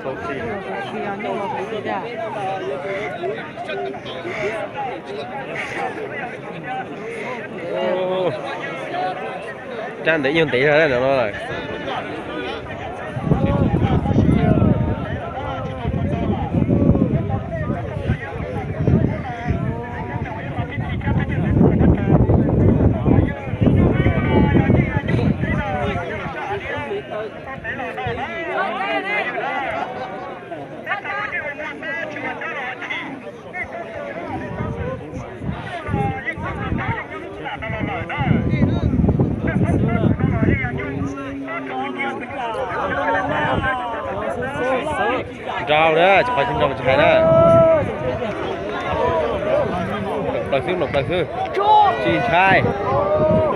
số xì à, nhưng mà phải đi ra. Trang để nhiều tí rồi đấy nó rồi. Rau đó, chụp hình rau chụp hình đó. Lục đời sư. Chị trai.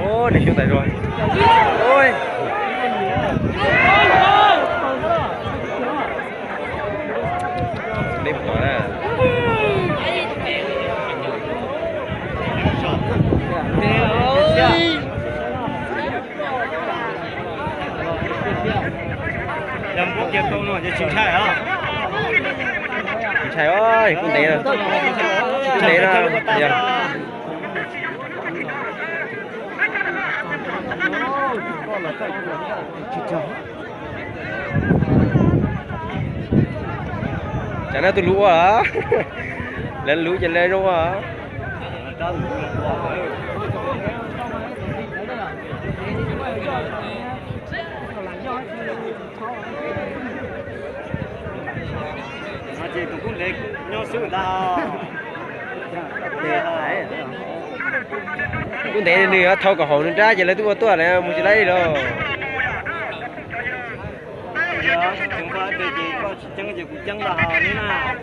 Ô, để xuống tay rồi. Ôi. Đi một cái nè. Làm bộ kia câu nó cho chính trai hả? Chính trai ơi, con té rồi. Con té rồi. Chả nói tôi lũ hả? Lên lũ trên lên đúng hả? Chị cũng lấy nhau sự ta. Cũng thế nữa thâu cả hồn ra chỉ lấy tôi này muốn chỉ lấy đâu. Dạ, chúng ta để chị có chân gì cũng chân là hào nữa nè.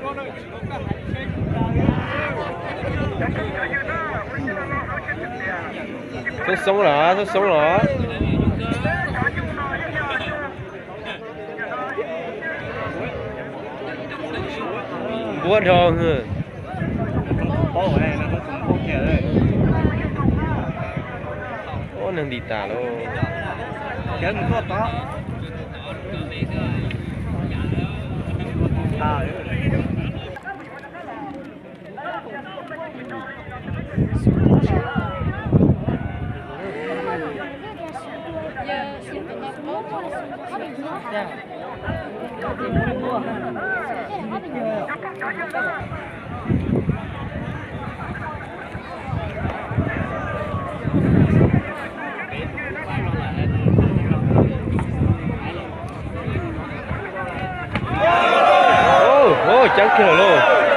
Xuất sống rồi. Buồn hồn hả? Bố này nó cũng không kìa đây. Ô nâng đi tả luôn. Chân có to. Ô, chẳng kia luôn.